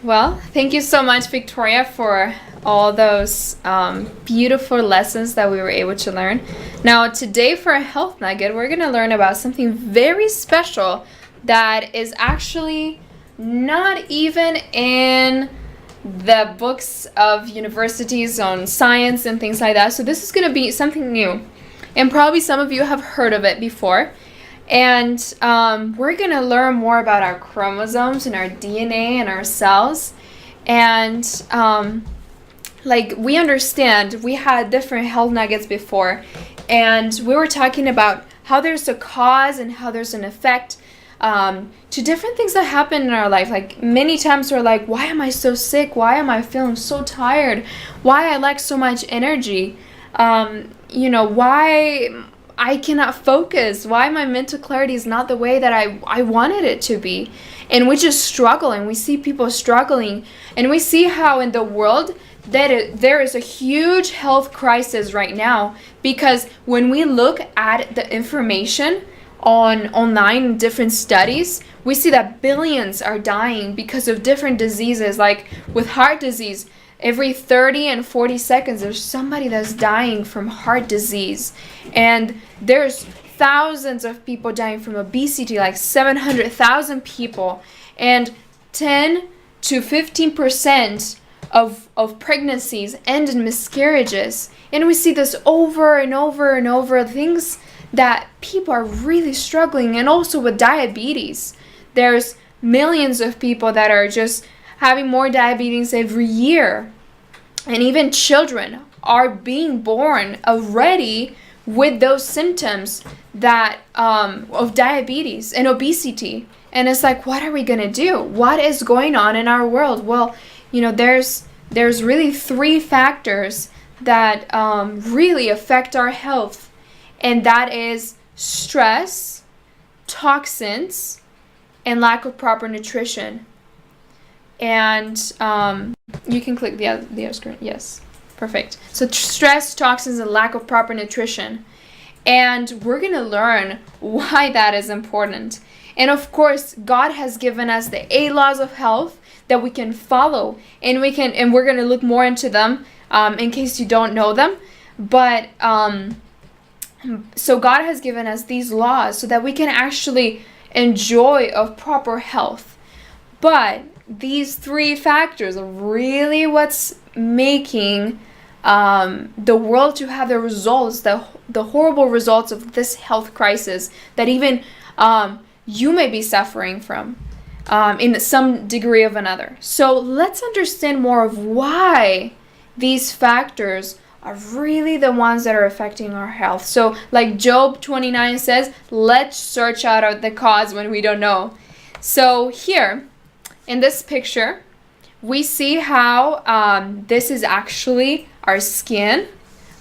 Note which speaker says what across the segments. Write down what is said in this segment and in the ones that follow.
Speaker 1: Well, thank you so much, Victoria, for all those beautiful lessons that we were able to learn. Now, today for a health nugget, we're going to learn about something very special that is actually not even in the books of universities on science and things like that. So this is going to be something new. And probably some of you have heard of it before. And we're going to learn more about our chromosomes and our DNA and our cells. And we understand, we had different health nuggets before. And we were talking about how there's a cause and how there's an effect to different things that happen in our life. Like many times we're like, why am I so sick? Why am I feeling so tired? Why I lack so much energy? Why I cannot focus, why my mental clarity is not the way that I wanted it to be. And we just struggle, and we see people struggling, and we see how in the world that there is a huge health crisis right now, because when we look at the information online in different studies, we see that billions are dying because of different diseases. Like with heart disease, every 30 and 40 seconds, there's somebody that's dying from heart disease. And there's thousands of people dying from obesity, like 700,000 people. And 10 to 15% of pregnancies end in miscarriages. And we see this over and over and over, things that people are really struggling. And also with diabetes, there's millions of people that are just having more diabetes every year. And even children are being born already with those symptoms that of diabetes and obesity. And it's like, what are we gonna do? What is going on in our world? Well, there's really three factors that really affect our health, and that is stress, toxins, and lack of proper nutrition. And you can click the other screen. Yes, perfect. So stress, toxins, and lack of proper nutrition. And we're going to learn why that is important. And of course, God has given us the 8 laws of health that we can follow. And we're going to look more into them in case you don't know them. But so God has given us these laws so that we can actually enjoy of proper health. But these 3 factors are really what's making the world to have the results, the horrible results of this health crisis that even you may be suffering from in some degree of another. So let's understand more of why these factors are really the ones that are affecting our health. So like Job 29 says, let's search out the cause when we don't know. So here, in this picture, we see how this is actually our skin,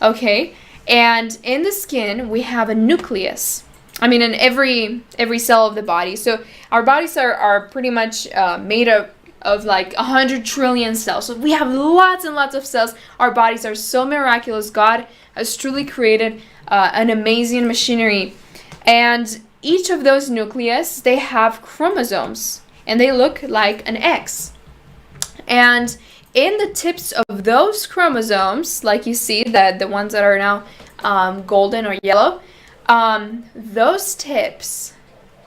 Speaker 1: okay? And in the skin, we have a nucleus. I mean, in every cell of the body. So our bodies are pretty much made of like 100 trillion cells. So we have lots and lots of cells. Our bodies are so miraculous. God has truly created an amazing machinery. And each of those nucleus, they have chromosomes. And they look like an X. And in the tips of those chromosomes, like you see, the ones that are now golden or yellow, those tips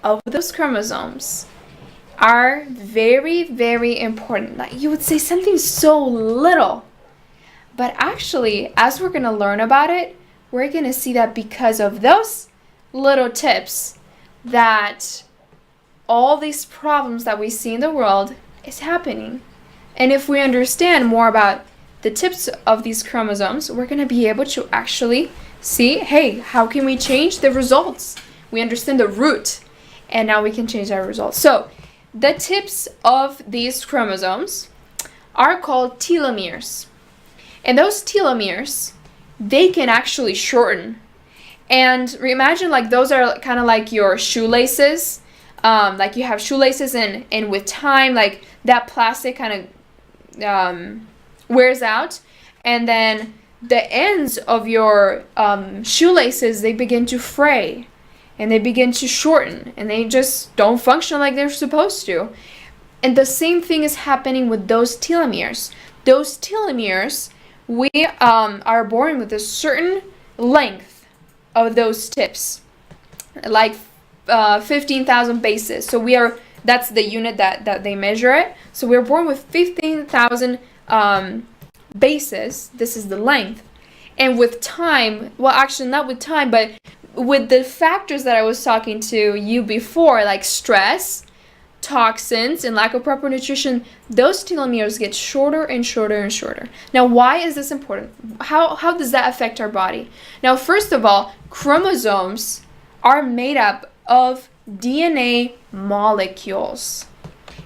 Speaker 1: of those chromosomes are very, very important. Like you would say something so little. But actually, as we're going to learn about it, we're going to see that because of those little tips, that all these problems that we see in the world is happening. And if we understand more about the tips of these chromosomes, we're going to be able to actually see, hey, how can we change the results? We understand the root, and now we can change our results. So the tips of these chromosomes are called telomeres. And those telomeres, they can actually shorten. And imagine like those are kind of like your shoelaces. Like you have shoelaces and with time, like that plastic kind of wears out, and then the ends of your shoelaces, they begin to fray and they begin to shorten and they just don't function like they're supposed to. And the same thing is happening with those telomeres. Those telomeres, we are born with a certain length of those tips, like 15,000 bases. So that's the unit that they measure it. So we're born with 15,000 bases. This is the length. And with time, well, actually not with time, but with the factors that I was talking to you before, like stress, toxins, and lack of proper nutrition, those telomeres get shorter and shorter and shorter. Now, why is this important? How does that affect our body? Now, first of all, chromosomes are made up of DNA molecules.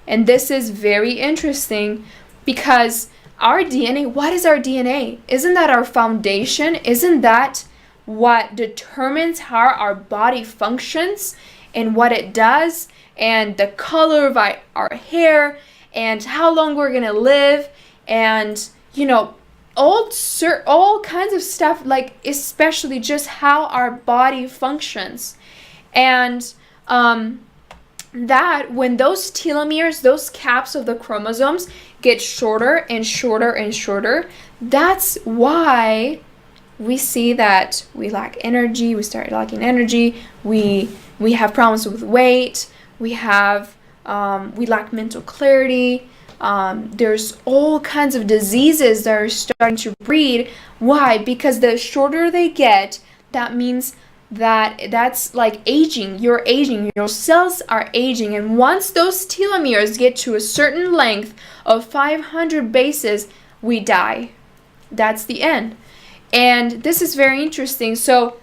Speaker 1: And this is very interesting because our DNA, what is our DNA? Isn't that our foundation? Isn't that what determines how our body functions and what it does, and the color of our hair, and how long we're gonna live, and all kinds of stuff, like especially just how our body functions. And that when those telomeres, those caps of the chromosomes, get shorter and shorter and shorter, that's why we see that we lack energy, we start lacking energy, we have problems with weight, we lack mental clarity. There's all kinds of diseases that are starting to breed. Why? Because the shorter they get, that means that's like aging. You're aging. Your cells are aging. And once those telomeres get to a certain length of 500 bases, we die. That's the end. And this is very interesting. So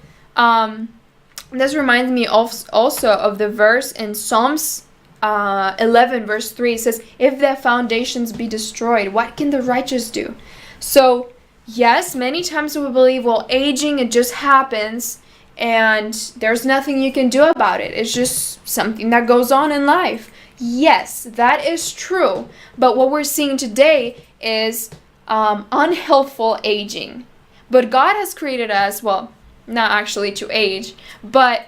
Speaker 1: this reminds me also of the verse in Psalms 11 verse 3. It says, if the foundations be destroyed, what can the righteous do? So yes, many times we believe, well, aging, it just happens and there's nothing you can do about it. It's just something that goes on in life. Yes, that is true. But what we're seeing today is unhealthful aging. But God has created us, well, not actually to age, but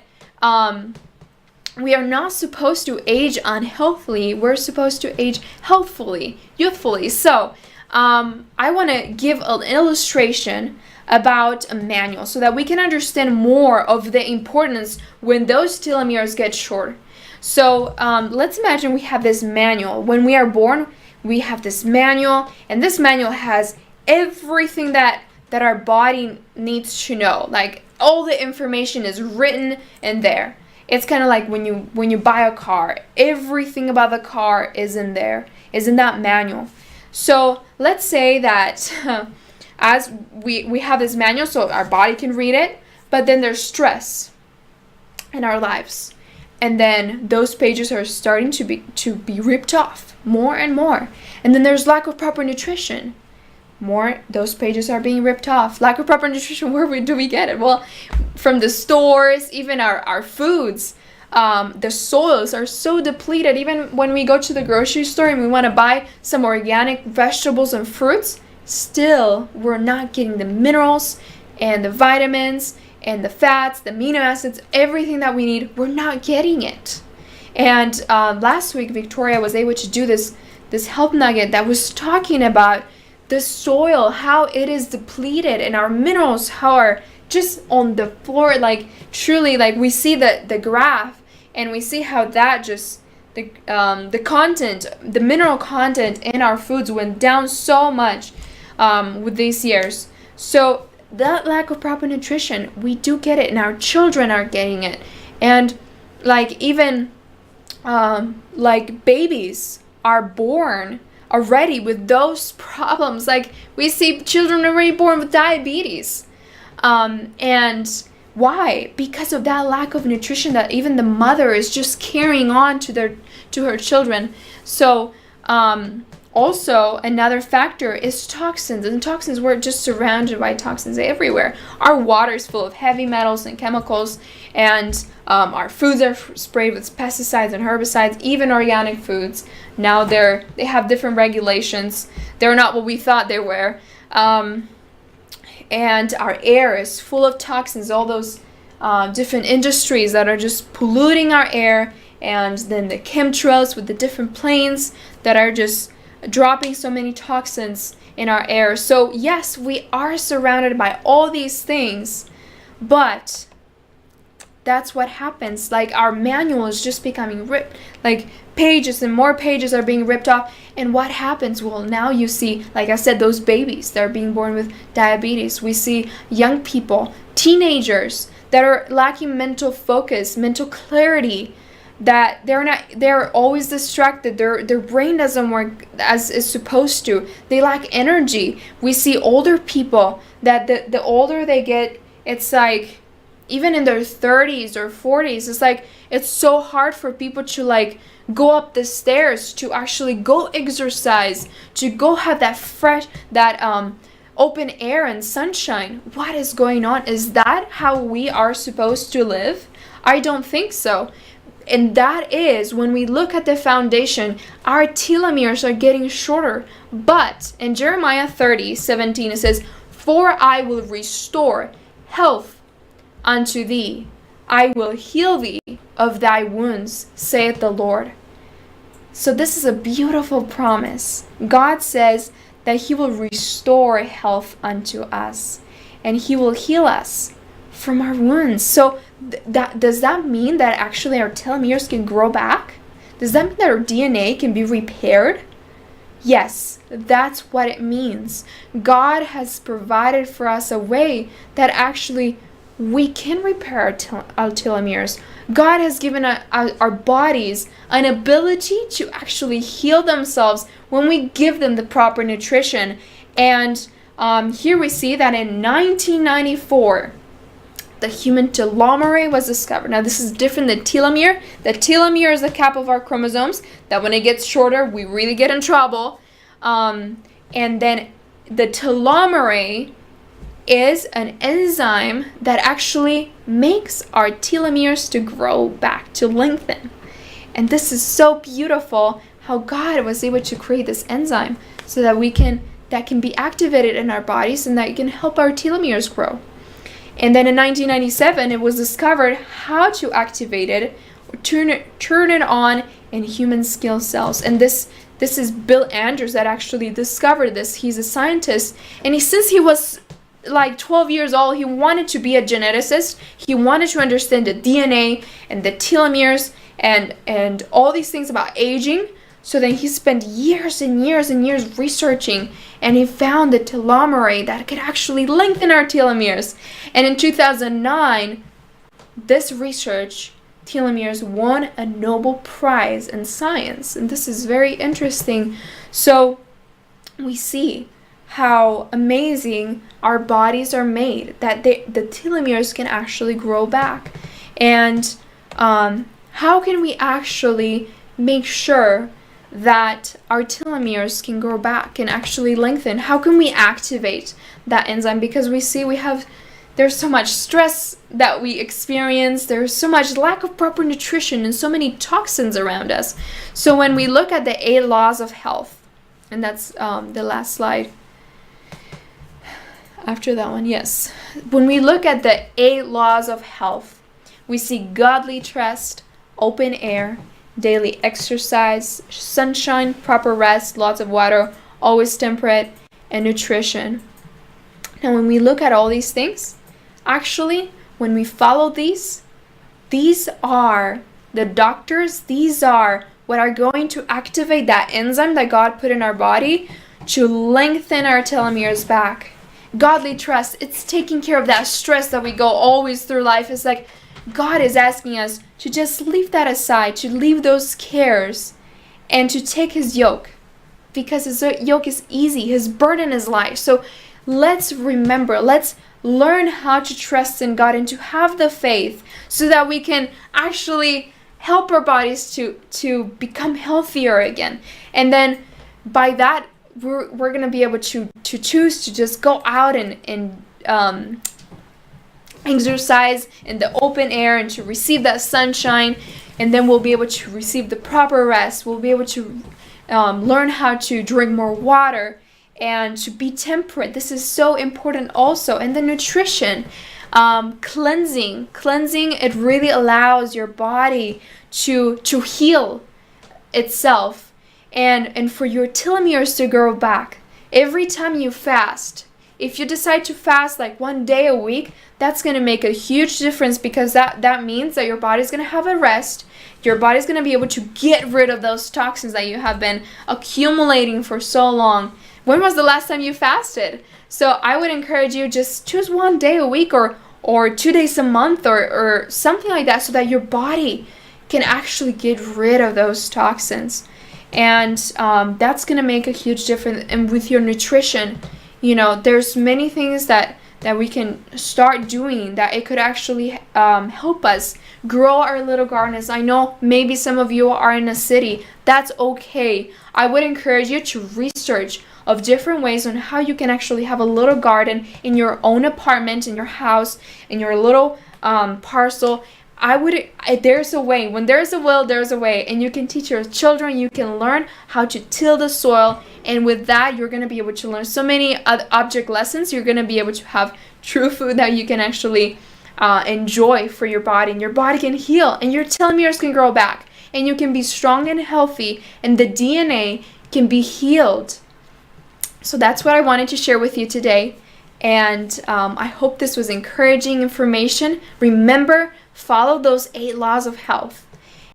Speaker 1: we are not supposed to age unhealthily. We're supposed to age healthfully, youthfully. So I want to give an illustration about a manual so that we can understand more of the importance when those telomeres get short. So let's imagine we have this manual. When we are born, we have this manual, and this manual has everything that our body needs to know. Like all the information is written in there. It's kind of like when you buy a car, everything about the car is in there, is in that manual. So let's say that as we have this manual, so our body can read it, but then there's stress in our lives, and then those pages are starting to be ripped off more and more. And then there's lack of proper nutrition. Those pages are being ripped off. Lack of proper nutrition, where do we get it? Well, from the stores, even our foods. The soils are so depleted. Even when we go to the grocery store and we want to buy some organic vegetables and fruits, still we're not getting the minerals and the vitamins and the fats, the amino acids, everything that we need. We're not getting it. And last week, Victoria was able to do this health nugget that was talking about the soil, how it is depleted, and our minerals, how are just on the floor. Like truly, like we see the graph, and we see how that just the content, the mineral content in our foods went down so much with these years. So that lack of proper nutrition, we do get it, and our children are getting it. And like even like babies are born already with those problems. Like we see children already born with diabetes. And why? Because of that lack of nutrition that even the mother is just carrying on to her children. So also another factor is toxins, and toxins, we're just surrounded by toxins everywhere. Our water is full of heavy metals and chemicals, and our foods are sprayed with pesticides and herbicides, even organic foods. Now they have different regulations. They're not what we thought they were. And our air is full of toxins, all those different industries that are just polluting our air and then the chemtrails with the different planes that are just dropping so many toxins in our air. So yes, we are surrounded by all these things, but that's what happens. Like, our manual is just becoming ripped, like pages and more pages are being ripped off. And what happens? Well, now you see, like I said, those babies that are being born with diabetes. We see young people, teenagers that are lacking mental focus, mental clarity, that they're always distracted. Their brain doesn't work as is supposed to. They lack energy. We see older people that the older they get, it's like, even in their 30s or 40s, it's like, it's so hard for people to like go up the stairs, to actually go exercise, to go have that fresh, that open air and sunshine. What is going on? Is that how we are supposed to live? I don't think so. And that is when we look at the foundation, our telomeres are getting shorter. But in Jeremiah 30:17, it says, "For I will restore health unto thee. I will heal thee of thy wounds, saith the Lord." So this is a beautiful promise. God says that he will restore health unto us, and he will heal us from our wounds. So does that mean that actually our telomeres can grow back? Does that mean that our DNA can be repaired? Yes, that's what it means. God has provided for us a way that actually we can repair our telomeres. God has given our bodies an ability to actually heal themselves when we give them the proper nutrition. And here we see that in 1994, the human telomere was discovered. Now, this is different than telomere. The telomere is the cap of our chromosomes, that when it gets shorter, we really get in trouble. And then the telomere is an enzyme that actually makes our telomeres to grow back, to lengthen. And this is so beautiful how God was able to create this enzyme so that that can be activated in our bodies and that it can help our telomeres grow. And then in 1997, it was discovered how to activate it, turn it on in human skin cells. And this is Bill Andrews that actually discovered this. He's a scientist, and since he was like 12 years old, he wanted to be a geneticist. He wanted to understand the DNA and the telomeres and all these things about aging. So then he spent years and years and years researching, and he found the telomere that could actually lengthen our telomeres. And in 2009, this research, telomeres, won a Nobel Prize in science. And this is very interesting. So we see how amazing our bodies are made, that the telomeres can actually grow back. And how can we actually make sure that our telomeres can grow back and actually lengthen? How can we activate that enzyme? Because we see there's so much stress that we experience, there's so much lack of proper nutrition and so many toxins around us. So when we look at the 8 laws of health, and that's the last slide after that one, yes. When we look at the 8 laws of health, we see godly trust, open air, daily exercise, sunshine, proper rest, lots of water, always temperate, and nutrition. Now, when we look at all these things, actually, when we follow these are the doctors, these are what are going to activate that enzyme that God put in our body to lengthen our telomeres back. Godly trust, it's taking care of that stress that we go always through life. It's like God is asking us to just leave that aside, to leave those cares, and to take his yoke, because his yoke is easy, his burden is light. So let's remember, let's learn how to trust in God and to have the faith so that we can actually help our bodies to become healthier again. And then by that, we're going to be able to choose to just go out and exercise in the open air and to receive that sunshine. And then we'll be able to receive the proper rest. We'll be able to learn how to drink more water and to be temperate. This is so important also. And the nutrition. Cleansing, it really allows your body to heal itself, and for your telomeres to grow back. Every time you fast, if you decide to fast like 1 day a week, that's going to make a huge difference, because that means that your body's going to have a rest. Your body's going to be able to get rid of those toxins that you have been accumulating for so long. When was the last time you fasted? So I would encourage you, just choose 1 day a week, or 2 days a month, or something like that, so that your body can actually get rid of those toxins. And that's going to make a huge difference. And with your nutrition, there's many things that we can start doing that it could actually help us grow our little gardens. I know maybe some of you are in a city. That's okay. I would encourage you to research of different ways on how you can actually have a little garden in your own apartment, in your house, in your little parcel. There's a way. When there's a will, there's a way. And you can teach your children, you can learn how to till the soil. And with that, you're going to be able to learn so many object lessons. You're going to be able to have true food that you can actually enjoy for your body. And your body can heal. And your telomeres can grow back. And you can be strong and healthy. And the DNA can be healed. So that's what I wanted to share with you today. And I hope this was encouraging information. Remember, follow those 8 laws of health.